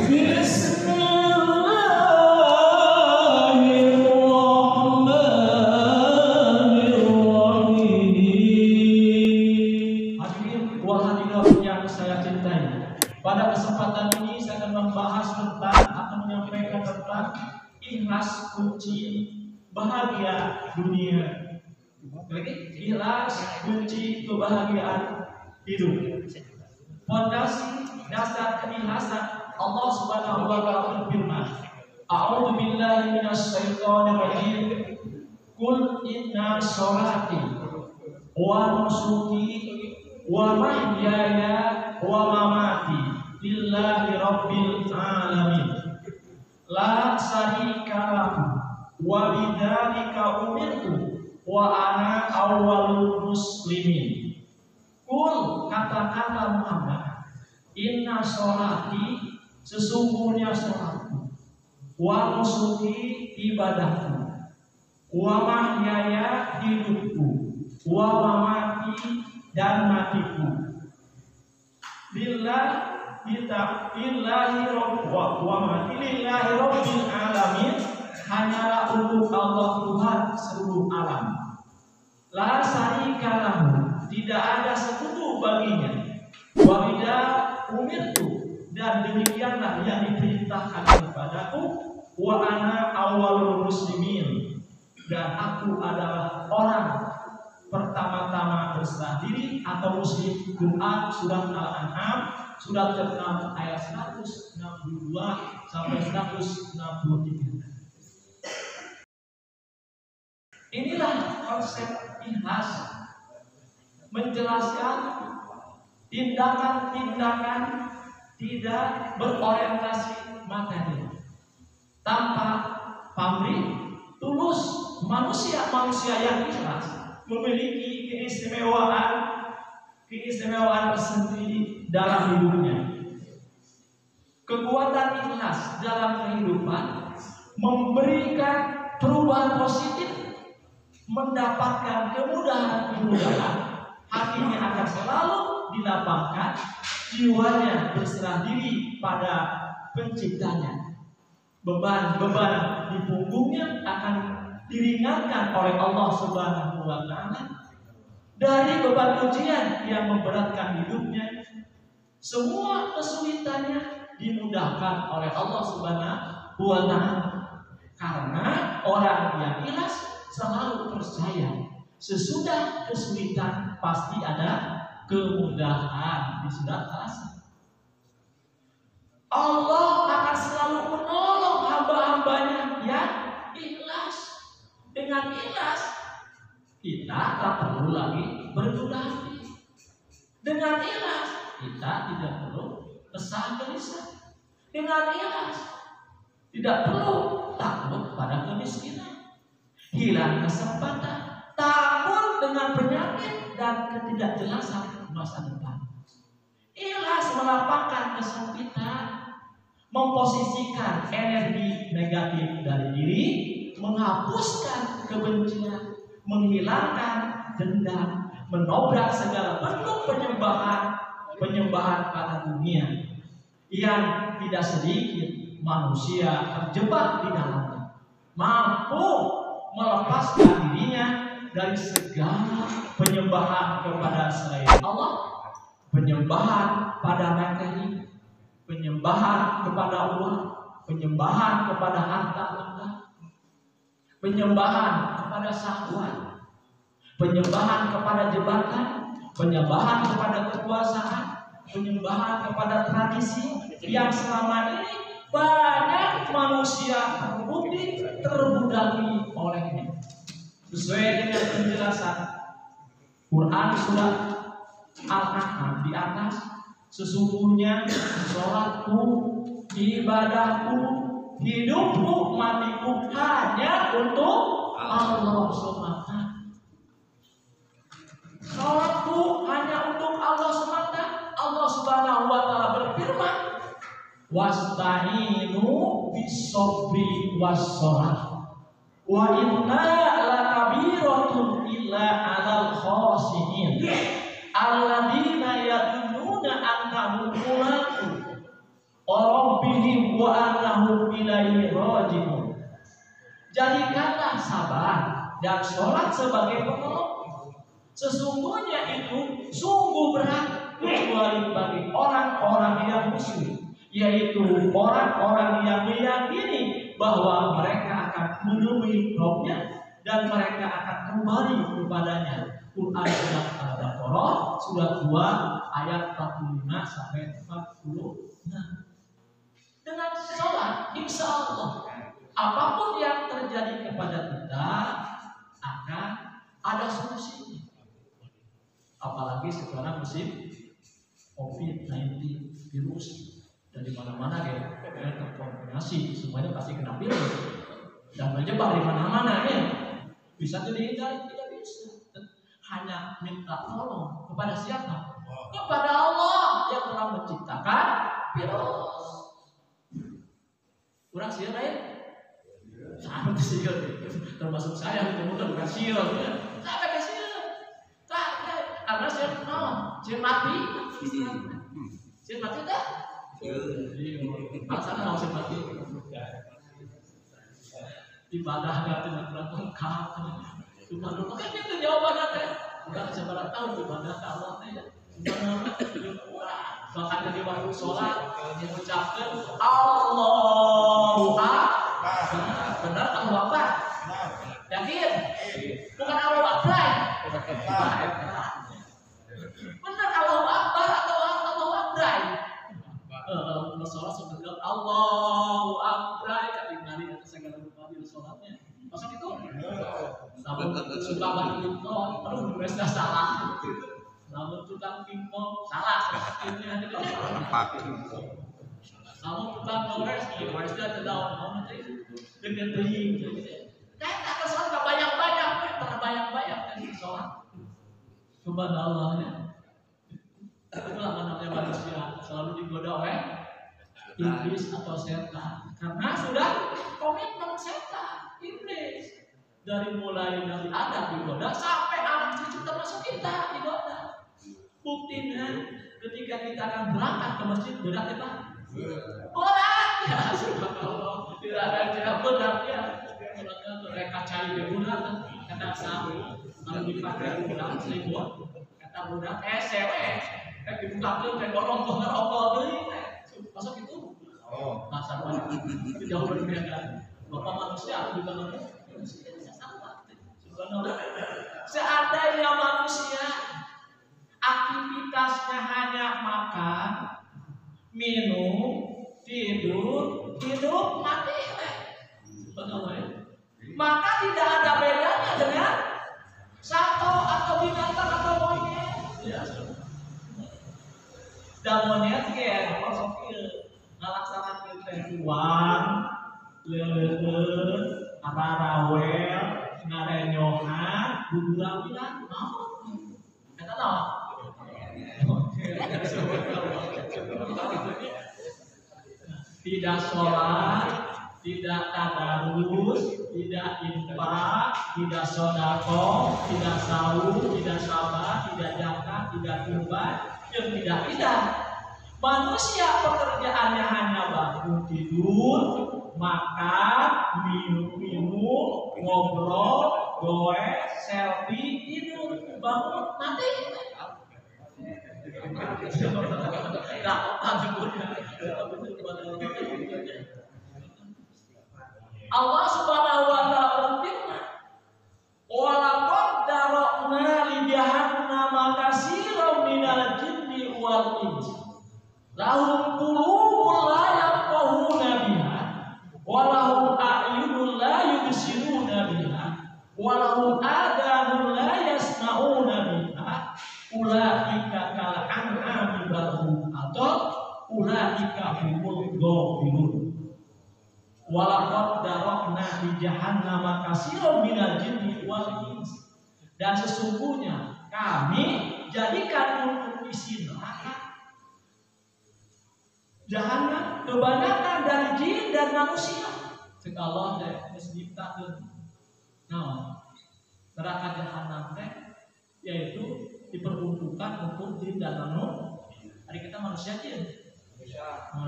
Bismillahirrahmanirrahim. Hadirin wa hadirat yang saya cintai, pada kesempatan ini saya akan membahas akan menyampaikan tentang ikhlas kunci bahagia dunia. Ikhlas kunci kebahagiaan hidup. Fondasi dasar keikhlasan, Allah Subhanahu wa taala berfirman, A'udzu billahi minasyaitonir rajim. Qul inna sholati wa nusuki wa mahyaya wa mamati lillahi rabbil alamin. La syarika lahu wa bidzalika umirtu wa ana awwalul muslimin. Qul, katakanlah Muhammad, inna sholati, sesungguhnya sholatku, wa nusuki, ibadahku, wa mahyaya, hidupku, wa mamati, dan matiku, lillahi rabbil alamin, hanyalah untuk Allah Tuhan seluruh alam. La syarika lahu, tidak ada sekutu baginya. Wa bida umirtu, dan demikianlah yang diperintahkan kepadaku. Wa ana awwalul muslimin, dan aku adalah orang pertama-tama berserah diri atau muslim. Quran surat Al-An'am surat ke-6 ayat 162 sampai 163. Inilah konsep ikhlas, menjelaskan tindakan-tindakan tidak berorientasi materi, tanpa pamrih, tulus. Manusia yang ikhlas memiliki keistimewaan tersendiri dalam hidupnya. Kekuatan ikhlas dalam kehidupan memberikan perubahan positif, mendapatkan kemudahan, hatinya akan selalu dilapangkan, jiwanya berserah diri pada penciptanya. Beban-beban di punggungnya akan diringankan oleh Allah Subhanahu wa taala. Dari beban ujian yang memberatkan hidupnya, semua kesulitannya dimudahkan oleh Allah Subhanahu wa taala. Karena orang yang ikhlas selalu percaya sesudah kesulitan pasti ada kemudahan. Di surat Al-Asr, Allah akan selalu menolong hamba-hambanya yang ikhlas. Dengan ikhlas kita tak perlu lagi berdurhaka. Dengan ikhlas kita tidak perlu kesal gelisah. Dengan ikhlas tidak perlu takut pada kemiskinan, hilang kesempatan, takut dengan penyakit dan ketidakjelasan masa depan. Ikhlas melapangkan kesempitan, memposisikan energi negatif dari diri, menghapuskan kebencian, menghilangkan dendam, menobrak segala bentuk penyembahan pada dunia yang tidak sedikit manusia terjebak di dalamnya, mampu melepaskan dirinya dari segala penyembahan kepada selain Allah, penyembahan pada materi, penyembahan kepada uang, penyembahan kepada harta benda, penyembahan kepada syahwat, penyembahan kepada jabatan, penyembahan kepada kekuasaan, penyembahan kepada tradisi yang selama ini banyak manusia terbukti terbudaki olehnya. Sesuai dengan penjelasan Quran surat Al-An'am di atas, sesungguhnya sholatku, ibadahku, hidupku, matiku hanya untuk Allah semata. Sholatku hanya untuk Allah semata. Allah Subhanahu wa taala berfirman, wasta'inu bis-sabri was-shalah wa inna lakabiratun illa 'alal khashiyin alladzina yadunnuna annahum mulaqu rabbihim rabbihim wa annahum ilaihi raji'un. Jadikanlah sabar dan sholat sebagai penolong. Sesungguhnya itu sungguh berat kecuali bagi orang-orang yang muslim, yaitu orang-orang yang meyakini bahwa mereka akan menemui Rabb-nya dan mereka akan kembali kepadanya. Quran surat Al-Baqarah surat 2 ayat 45 sampai 46. Dengan sholat, insya Allah apapun yang terjadi kepada kita akan ada solusinya. Apalagi sekarang musim COVID-19 virus dari mana-mana ya, terkontaminasi, semuanya pasti kena virus dan menyebar di mana-mana ya. Bisa dihindari? Tidak bisa. Hanya minta tolong kepada siapa? Kepada Allah yang telah menciptakan virus. Kurang siap lain? Sangat siap. Termasuk saya bukan siap. Sampai ke siap. Karena siap mau, siap mati. Siap mati tak? Alasan mau siap mati. Ibadah tidak lengkap. Cuma dulu kan itu jawabannya teh. Udah seberapa tahun ibadah ke Allah teh ya. Makanya di waktu sholat mengucapkan Allahu Akbar. Benar Allahu Akbar? Yakin? Bukan Allahu Akbar. Benar Allahu Akbar atau Allahu Akbar? Kalau sholat sebutkan Allahu Akbar, ketinggalan atas segala rupa di sholatnya. Maksud itu? Namun suka banget itu, aduh mereka salah. Namun tukang pingpong salah. Namun tukang gores, goresnya terdaun. Namun nanti dengan beli. Kayak tak kesolat gak banyak-banyak, terbanyak-banyak dari sholat. Subhanallahnya. Itulah namanya manusia selalu digoda oleh iblis atau setan. Karena sudah komitmen setan, iblis. Dari mulai Nabi Adam digoda sampai anak cucu termasuk kita digoda. Buktinya ketika kita akan berangkat ke masjid berat ya Pak? Berat ya, subhanallah. Tidak ada yang berat ya. Mereka cari berat kata sahabat lalu dipakai berat selimut kata budak sewe dibukakan dan orang beli masuk itu masa itu jauh berbeda. Bapak manusia juga manusia sama. Seandainya manusia aktivitasnya hanya makan, minum, tidur, hidup, mati, maka tidak ada bedanya dengan satu atau binatang atau monyet. Dan monyet ya, masuk ngalaksanakan uang, leleun, ararawel, ngarenyohan, buburampilan, mau? Kata no? Tidak sholat, tidak tadarus, tidak infak, tidak sodako, tidak sahur, tidak sabar, tidak zakat, tidak kurban, dan tidak. Manusia pekerjaannya hanya bangun tidur, makan, minum, ngobrol, goes, selfie, tidur, bangun, mati. Allah Subhanahu wa taala berfirman, "Wa laqad dara'na li jahannama katsiran minal jinni wal insi. Lahum qulubun la yafqahuna biha, wa lahum a'yunun la yubsiruna biha, wa lahum adhanun la yasma'una biha. Ulaika kal an'ami bal hum adall, ulaika humul ghafilun." Walaqad dara'na li jahannama katsiran minal jinni wal insi. Dan sesungguhnya kami jadikan untuk isi neraka jahanam kebanyakan dari jin dan manusia. Cek Allah teh geus nyiptakeun naon? Neraka jahanam teh yaitu diperuntukkan untuk jin dan manusia. Hari kita manusia jin.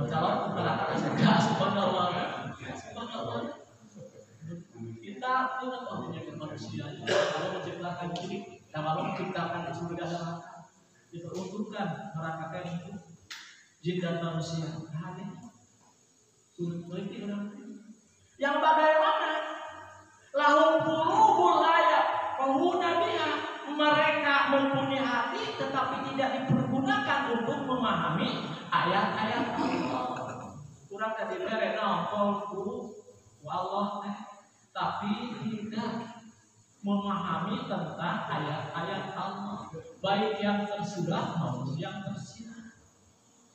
calon kepala surga. Subhanallah. Kita ingat menjadi manusia. Kalau menciptakan diri, kalau menciptakan surga dan neraka, diperuntukkan neraka itu jin dan manusia. Yang bagaimana? Lahum qulubul layak pengguna biha, mereka mempunyai hati tetapi tidak dipergunakan untuk memahami ayat-ayat Allah. Kurang tadi berena qalbu Allah tapi tidak memahami tentang ayat-ayat Allah, baik yang tersurat maupun yang tersirat.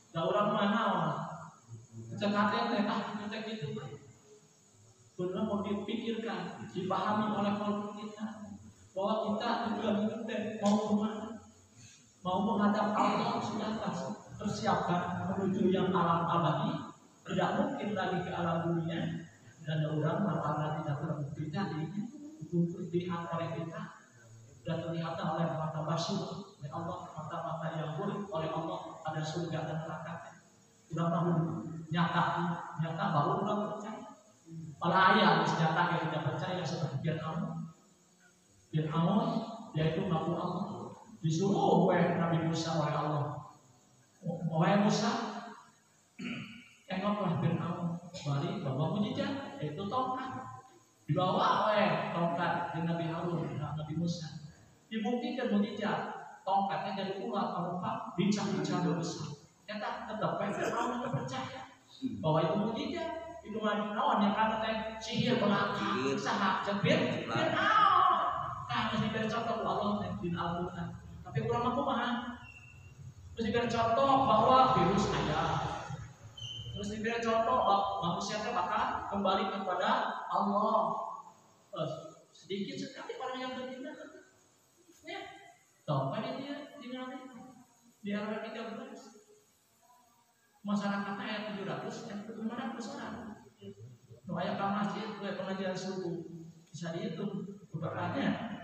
Da urang mana cekatnya kita gitu. Benar mau dipikirkan, dipahami oleh kolbu kita bahwa kita tujuan hidup mau kemana, mau menghadap Allah sudah persiapkan menuju yang alam abadi, tidak mungkin lagi ke alam dunia. Dan orang karena tidak terbukti tadi dilihat oleh kita dan terlihat oleh mata basir oleh Allah, mata-mata yang boleh oleh Allah ada surga dan neraka. Sudah tahu nyata baru sudah percaya. Para ayah senjata yang tidak percaya seperti Fir'aun yaitu ngaku Allah disuruh oleh Nabi Musa oleh Allah. Oleh Musa tengoklah Fir'aun balik bawa mujizat yaitu tongkat, dibawa oleh tongkat dengan Nabi Harun dan Nabi Musa, dibuktikan mujizat tongkatnya jadi ular berupa bincang-bincang besar. Kita tetap Fir'aun percaya bahwa itu mujizat, itu naon yang kata sihir belaka saha jepit Fir'aun kan masih bercontoh Allah di Al-Quran. Tapi kurang aku mah masih bercontoh bahwa virus ada. Terus diberi contoh manusia bakal kembali kepada Allah. Sedikit sekali orang yang berpindah. Ya, tahu kan dia dinamik di RW 13. Masyarakatnya ayat 700 yang kemana besaran. Ayat masjid, pengajian subuh bisa dihitung berkahnya.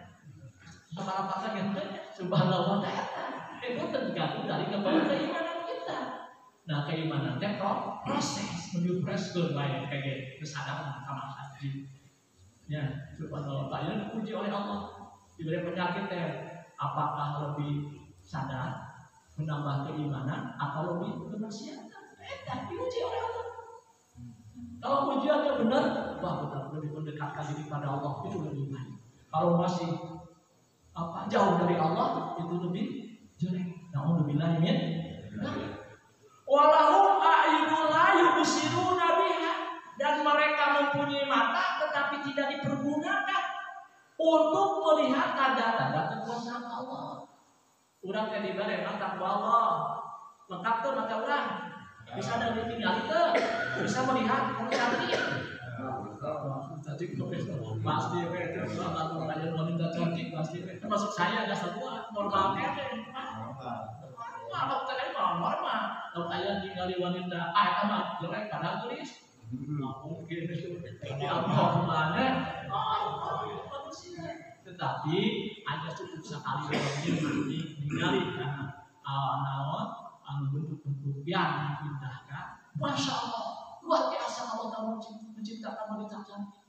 Apa-apa yang subhanallah itu tergantung dari keimanan kita. Nah, keimanan itu proses menuju proses baik kayak kesadaran sama haji. Ya, subhanallah. Kalian dipuji oleh Allah. Diberi penyakit apakah lebih sadar menambah keimanan atau lebih kemaksiatan? Diuji oleh Allah. Kalau pujiannya benar, benar lebih mendekatkan diri pada Allah itu lebih baik. Kalau masih jauh dari Allah itu lebih jelek. Nauzubillah min dzalik. Walahum a'yunun la yubsiruna biha, dan mereka mempunyai mata tetapi tidak dipergunakan untuk melihat tanda-tanda kekuasaan Allah. Urang teh dibere mata Allah. Lengkap tuh mata urang. Bisa ada ditinggal itu, bisa melihat cantik. Cantik pasti kalau ada wanita cantik pasti termasuk saya ada semua normal teh. Kalau tadi normal, kalau kalian tinggal di wanita, sama jelek padahal tulis, mungkin tidak normalnya, manusia. Tetapi ada cukup sekali orang yang ditinggali karena naon bentuk-bentuk yang indah kan. Masya Allah, luar biasa Allah telah menciptakan wanita cantik.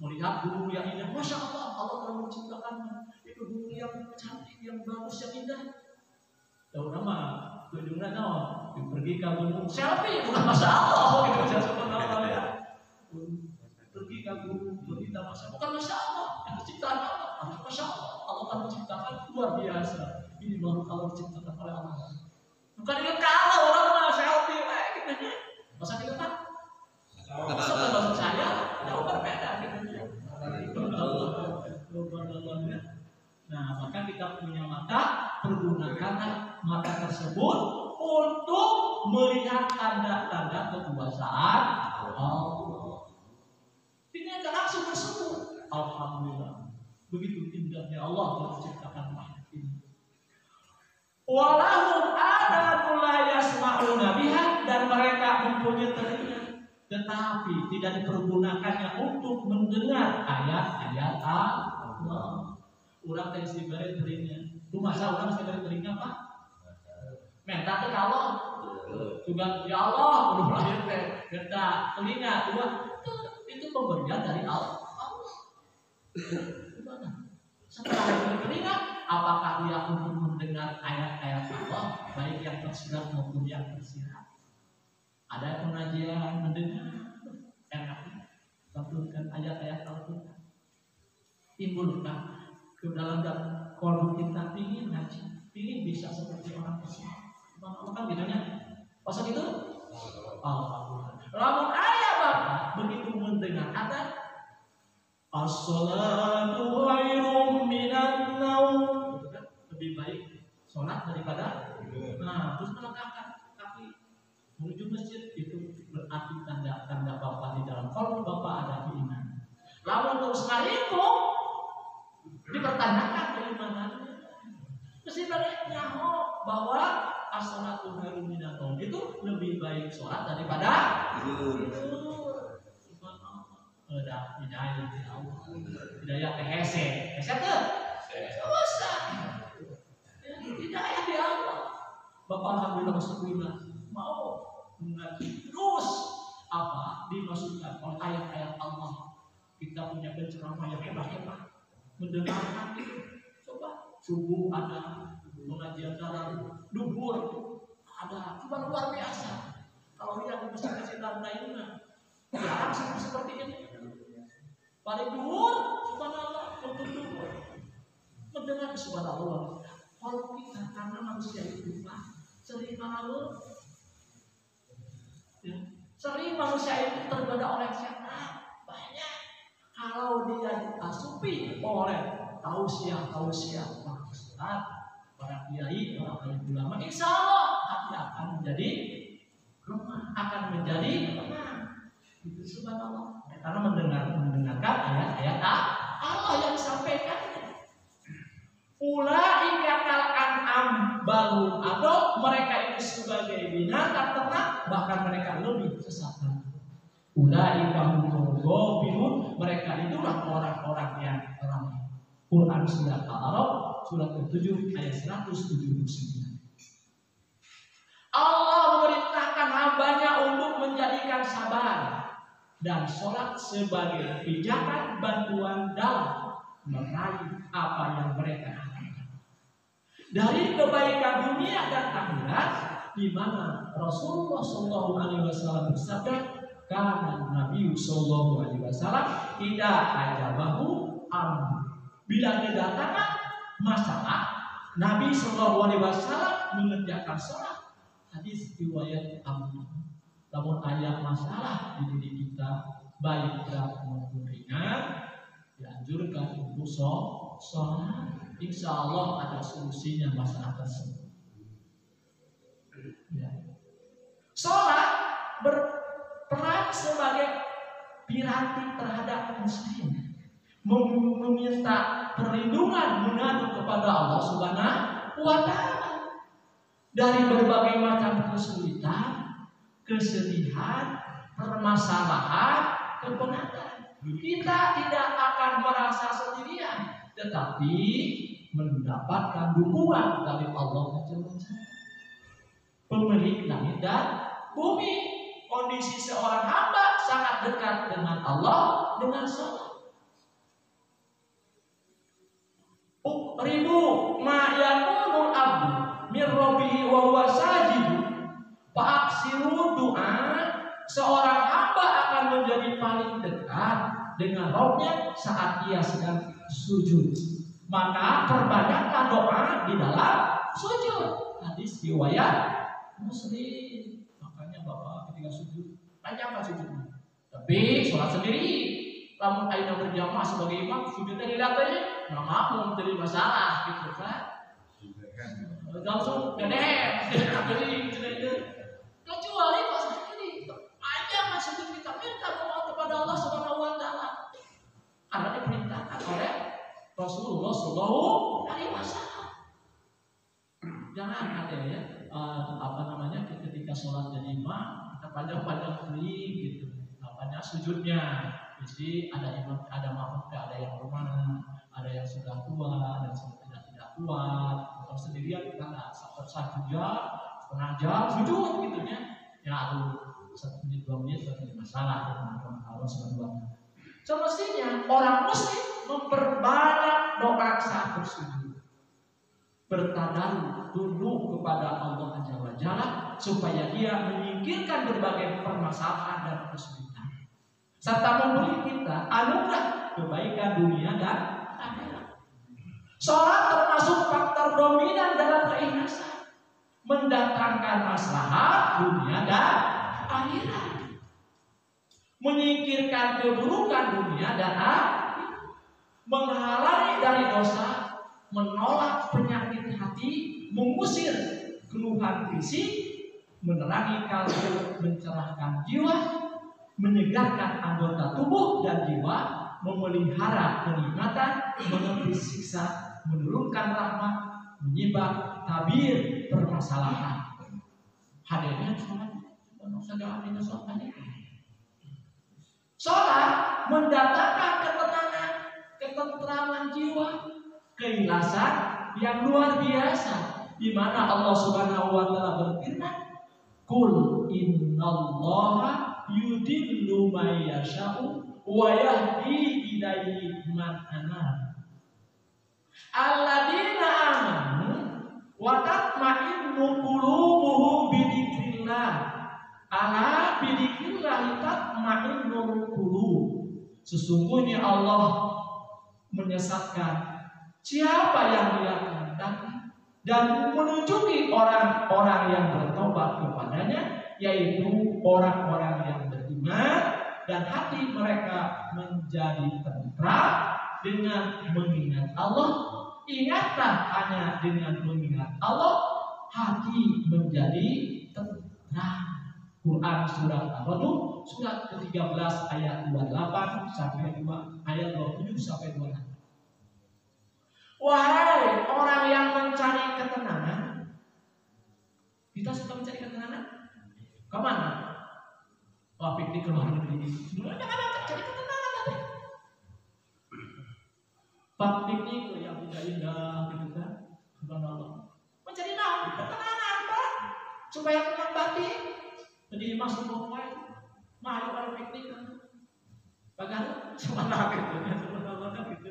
Melihat gunung yang indah, Masya Allah, Allah telah menciptakan itu gunung yang cantik, yang bagus, yang indah. Tahu nama tujuannya pergi ke gunung selfie bukan masalah gitu subhanallah ya. Pergi ke gunung berita masalah bukan masalah, yang ciptaan Allah. Masya Allah, Allah kan menciptakan luar biasa. Ini makhluk Allah diciptakan oleh Allah. Bukan dengan kalau orang mah selfie gitu. Masa kita kan? Masa kalau saya jauh berbeda gitu. Nah, maka kita punya mata, pergunakanlah mata tersebut untuk melihat tanda-tanda kekuasaan Allah. Ini akan langsung tersebut. Alhamdulillah. Begitu indahnya Allah yang menciptakan makhluk ini. Walahum adanun la yasma'una biha, dan mereka mempunyai telinga tetapi tidak dipergunakannya untuk mendengar ayat-ayat Allah. Urang teh diberi telinga. Lu masa urang diberi telinga Pak? Menta teh kalau Juga ya Allah, belum lahir teh, kita telinga dua itu pemberian dari Allah. Gimana? Setelah itu telinga, apakah dia untuk mendengar ayat-ayat Allah, baik yang tersirat maupun yang tersirat? Ada pengajian mendengar, enak, tentukan ayat-ayat Al-Quran. Timbulkan ke dalam kolom kita ingin ngaji, ingin bisa seperti orang tersebut. Allah kan bedanya. Pasal itu, Alhamdulillah. Lamun ayat bapak begitu mendengar kata as-salatu khairum minan naum, lebih baik sholat daripada. Nah, terus melangkahkan kaki menuju masjid, itu berarti tanda-tanda bapak di dalam kolom bapak ada keimanan. Lamun terus ngaritung dipertanyakan keimanannya. Mesti balik nyaho bahwa as-salatu khairum minan naum itu lebih baik sholat daripada tidur. Subhanallah. Ada hidayah dari Allah. Hidayah ke hese tuh. Dosa. Hidayah di Allah. Bapak alhamdulillah masuk iman. Mau mengaji terus apa dimasukkan oleh ayat-ayat Allah. Kita punya penceramah yang hebat-hebat. Mendengarkan itu. Coba subuh ada pengajian dalam duhur ada, cuma luar biasa. Kalau lihat di masjid-masjid lainnya, jarang seperti ini. Pada duhur, subhanallah, untuk duhur, mendengar subhanallah. Kalau kita karena manusia itu sering malu, ya, sering manusia itu tergoda oleh setan banyak. Kalau dia dipasupi oleh tausiah, para kiai, para ulama, insya Allah hati akan menjadi lemah, akan menjadi tenang. Itu subhanallah. Karena mendengarkan ayat-ayat Allah yang disampaikan. Ulaika kal an'am balhum, atau mereka itu sebagai binatang ternak, bahkan mereka lebih sesat. Ulaika humul ghafilun, mereka itulah orang-orang yang lalai. Quran surat Al-A'raf surat ke-7 ayat 179. Allah memerintahkan hambanya untuk menjadikan sabar dan sholat sebagai pijakan bantuan dalam meraih apa yang mereka harapkan dari kebaikan dunia dan akhirat, di mana Rasulullah SAW bersabda, karena Nabi SAW tidak ajabahu amru. Bila kedatangan masalah, Nabi SAW mengerjakan sholat. Hadis riwayat Abu. Namun ayat masalah di diri kita baik berat maupun ringan, dianjurkan untuk sholat. Insya Allah ada solusinya masalah tersebut. Ya. Sholat berperan sebagai piranti terhadap muslim, meminta perlindungan, mengadu kepada Allah Subhanahu wa Ta'ala dari berbagai macam kesulitan, kesedihan, permasalahan, kepenatan. Kita tidak akan merasa sendirian, tetapi mendapatkan dukungan dari Allah pemilik langit dan bumi. Kondisi seorang hamba sangat dekat dengan Allah dengan sholat. Ribu ma'yakunul abdu min rabbihi wa huwa sajid fa'aksiru du'a. Seorang hamba akan menjadi paling dekat dengan Rabbnya saat ia sedang sujud, maka perbanyaklah doa di dalam sujud. Hadis riwayat Muslim. Makanya Bapak ketika sujud panjangkan sujudnya, tapi sholat sendiri. Lamun aina berjamaah sebagai imam, sujudnya dilatih, nggak mau menjadi masalah, gitu kan? Langsung dedeh, kecuali pas ini, aja masih kita minta doa kepada Allah Subhanahu Wa Taala, karena diperintahkan oleh Rasulullah Sallallahu Alaihi Wasallam. Jangan ada ya, ketika sholat jadi imam, kita panjang-panjang gitu, banyak sujudnya. Jadi ada imam, ada makmum, ada yang lemah, ada yang sudah tua dan sudah tidak kuat. Kalau sendirian kita nggak satu saja setengah jam sujud gitunya. Ya aduh 1 menit 2 menit tidak masalah dengan Allah Subhanahu wa taala. Semestinya orang muslim memperbanyak doa saat bersujud. Bertadarus tunduk kepada Allah Azza wa Jalla supaya dia menyingkirkan berbagai permasalahan dan kesulitan serta memberi kita anugerah kebaikan dunia dan akhirat. Salat termasuk faktor dominan dalam keikhlasan, mendatangkan maslahat dunia dan akhirat, menyingkirkan keburukan dunia dan akhirat, menghalangi dari dosa, menolak penyakit hati, mengusir keluhan fisik, menerangi kalbu, mencerahkan jiwa, menyegarkan anggota tubuh dan jiwa, memelihara kenikmatan, menepis siksa, menurunkan rahmat, menyibak tabir permasalahan. Hadirnya sholat, sholat mendatangkan ketenangan, ketentraman jiwa, keikhlasan yang luar biasa, di mana Allah Subhanahu wa taala berfirman, "Qul innallaha yudillu may yasha'u wa yahdi ilaihi man anab." Alladzina amanu wa tatma'innu qulubuhum bidzikrillah. Ala bidzikrillah tatma'innul qulub. Sesungguhnya Allah menyesatkan siapa yang Dia kehendaki dan menunjuki orang-orang yang bertobat kepadanya, yaitu orang-orang yang beriman dan hati mereka menjadi tentram dengan mengingat Allah. Ingatlah hanya dengan mengingat Allah hati menjadi tentram. Quran surat Ar-Ra'd surat ke-13 ayat 28 sampai 2 ayat 27 sampai 28. Wahai orang yang mencari ketenangan, kita suka mencari ketenangan? Kemana? Wah, piknik ke luar negeri. Sebenarnya ada cari ketenangan tapi. Pak piknik ke yang indah-indah gitu kan. Subhanallah. Mencari ketenangan, Pak. Supaya tenang batin. Jadi masuk rumah itu, mari pada piknik kan. Bagaimana? Subhanallah gitu kan. Subhanallah gitu.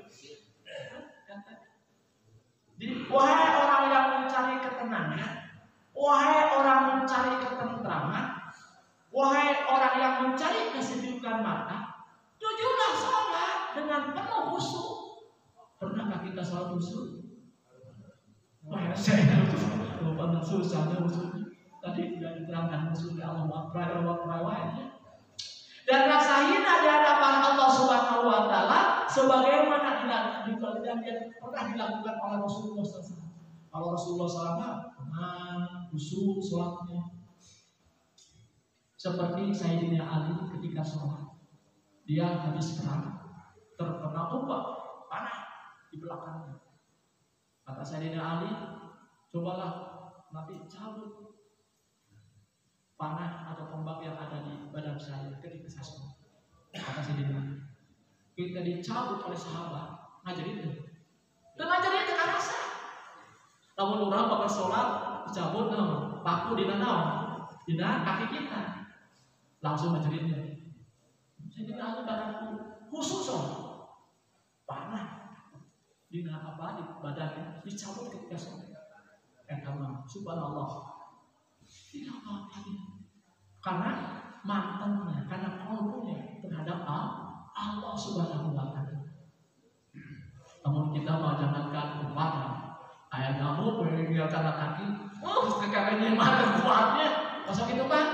Jadi, wahai orang yang mencari ketenangan, wahai orang mencari ketentraman, wahai orang yang mencari kesejukan mata, tujulah sholat dengan penuh khusyuk. Pernahkah kita sholat khusyuk? Wah, saya lupa susahnya khusyuk. Tadi sudah diterangkan khusyuk Allah Akbar. Dan rasa hina di hadapan Allah Subhanahu wa taala sebagaimana yang pernah dilakukan oleh Rasulullah SAW. Kalau Rasulullah SAW tenang, khusyuk sholatnya. Seperti Sayyidina Ali ketika sholat, dia habis perang, terkena ombak panah di belakangnya. Kata Sayyidina Ali, cobalah nanti cabut panah atau tombak yang ada di badan saya ketika saya sholat. Kata Sayyidina Ali, kita dicabut oleh sahabat. Ngajarin itu. Dan ngajarin itu kan rasa. Namun orang bakal sholat dicabut paku di naon, di kaki kita. Langsung ngajarinnya. Sayyidina Ali badanku khusus panah di apa di badannya dicabut ketika sholat. Karena subhanallah tidak apa-apa. Karena mantannya, karena kalbunya terhadap Allah Subhanahu wa taala. Namun kita mau jangankan umpama ayah kamu meninggalkan kaki, kakinya mana kuatnya, masa gitu kan?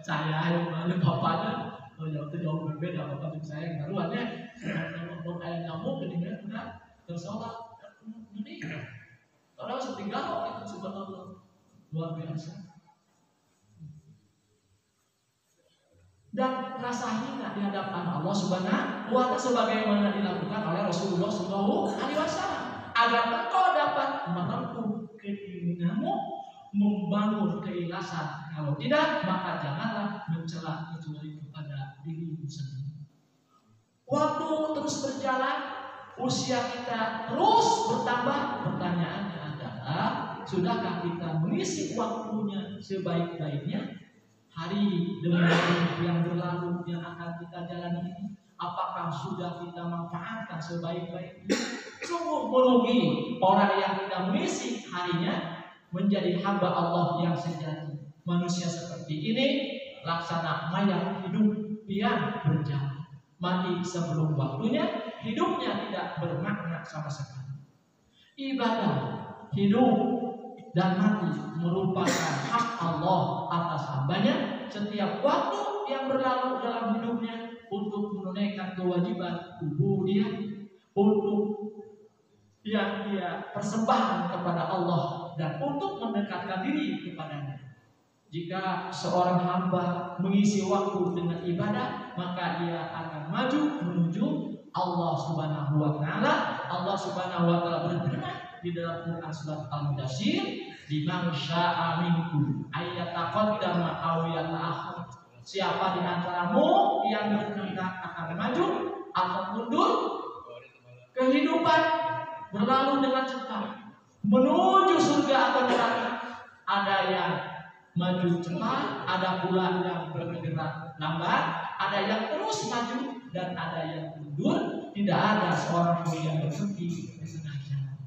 Saya yang mana bapaknya, jauh berbeda bapak dengan saya yang baruannya. Namun ayah kamu meninggal udah tersolat, meninggal. Kalau setinggal itu subhanallah luar biasa. Dan rasa hina di hadapan Allah Subhanahu wa taala sebagaimana dilakukan oleh Rasulullah SAW agar engkau dapat menempuh keinginanmu, membangun keikhlasan. Kalau tidak, maka janganlah mencela kecuali kepada dirimu sendiri. Waktu terus berjalan, usia kita terus bertambah. Pertanyaannya adalah adalah, sudahkah kita mengisi waktunya sebaik-baiknya? Hari demi hari yang berlalu yang akan kita jalani ini, apakah sudah kita manfaatkan sebaik-baiknya? Sungguh merugi orang yang tidak mengisi harinya menjadi hamba Allah yang sejati. Manusia seperti ini laksana mayat hidup yang berjalan, mati sebelum waktunya, hidupnya tidak bermakna sama sekali. Ibadah, hidup dan mati merupakan hak Allah atas hambanya. Setiap waktu yang berlalu dalam hidupnya untuk menunaikan kewajiban ubudiyah, untuk yang dia persembahkan kepada Allah dan untuk mendekatkan diri kepadanya. Jika seorang hamba mengisi waktu dengan ibadah, maka dia akan maju menuju Allah Subhanahu wa taala. Allah Subhanahu wa taala berfirman di dalam Quran surat Al-Mudaththir, "Liman syaa'a minkum ayyataqaddama aw yata'akhkhar." Siapa di antaramu yang berkehendak akan maju atau mundur, kehidupan berlalu dengan cepat menuju surga atau neraka. Ada yang maju cepat, ada pula yang bergerak lambat, ada yang terus maju dan ada yang mundur. Tidak ada seorang pun yang berhenti di tengah jalan.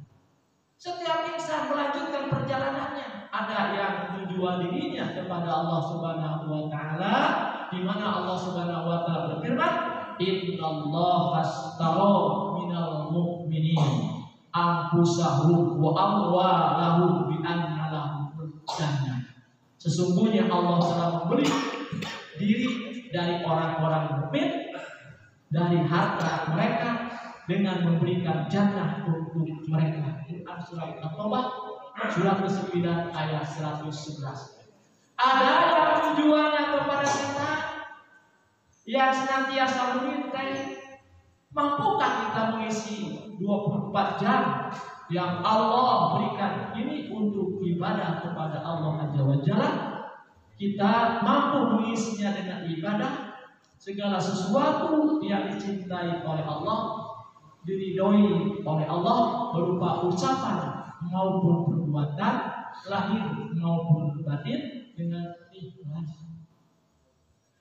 Setiap insan melanjutkan perjalanannya. Ada yang menjual dirinya kepada Allah Subhanahu wa taala, di mana Allah Subhanahu wa taala berfirman, "Innallaha ashtara minal mu'minin anfusahum wa amwalahum bi anna lahumul jannah." Sesungguhnya Allah telah membeli diri dari orang-orang mukmin, dari harta mereka, dengan memberikan jannah untuk mereka. Quran surat At-Taubah surat ke-9 ayat 111. Ada yang tujuannya kepada kita yang senantiasa mengintai, mampukah kita mengisi 24 jam yang Allah berikan ini untuk ibadah kepada Allah Azza wa Jalla? Kita mampu mengisinya dengan ibadah. Segala sesuatu yang dicintai oleh Allah, diridhoi oleh Allah, berupa ucapan maupun perbuatan, lahir maupun batin, dengan ikhlas.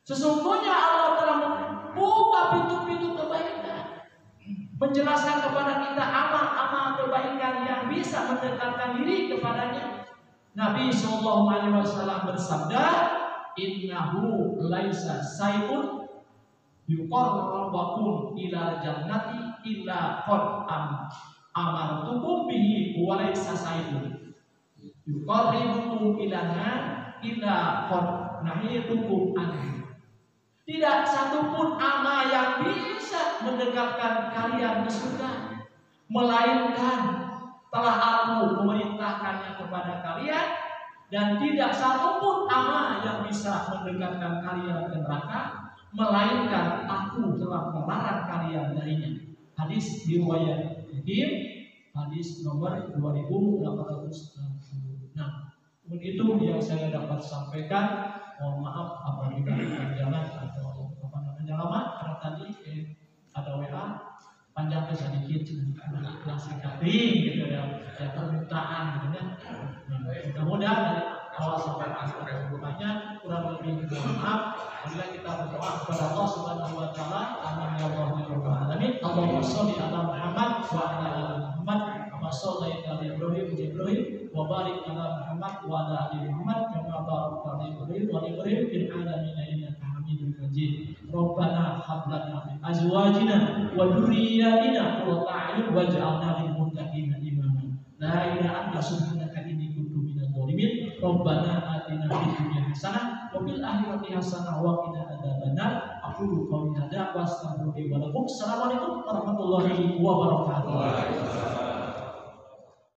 Sesungguhnya Allah telah membuka pintu-pintu kebaikan, menjelaskan kepada kita amal-amal kebaikan yang bisa mendekatkan diri kepadanya. Nabi SAW bersabda, "Innahu laisa sayun yuqarrabukum ila jannati illa qad amartukum bihi wa laisa sayun yuqarribukum ila nar illa qad nahitukum anhu." Tidak satupun amal yang bisa mendekatkan kalian ke surga, melainkan telah aku memerintahkannya kepada kalian, dan tidak satupun amal yang bisa mendekatkan kalian ke neraka, melainkan aku telah melarang kalian darinya. Hadis riwayat Muslim, hadis nomor 2866. Itu yang saya dapat sampaikan. Mohon maaf apabila kepanjangan atau lama, karena tadi ada WA panjang sedikit, langsung cutting gitu ya, permintaan gitu ya. Mudah-mudahan dari awal sampai akhir bukannya kurang lebih maaf. Bila kita berdoa kepada Allah Subhanahu wa taala, amin ya rabbal alamin. Allahumma sholli ala Muhammad wa ala ali Muhammad kama shallaita ala Ibrahim wa barik ala Muhammad wa ala ali Muhammad kama barakta ala Ibrahim wa ala Ibrahim fil alamin innaka Hamidum Majid. Rabbana hab lana min azwajina wa dhurriyyatina qurrata a'yun waj'alna lil muttaqina imama. La ilaha illa subhanaka inni kuntu minadh dhalimin. Rabbana atina fid dunya hasanah wa fil akhirati hasanah wa qina adzabannar. Aqulu qawli hadza wa astaghfirullahi wa lakum. Assalamualaikum warahmatullahi wabarakatuh.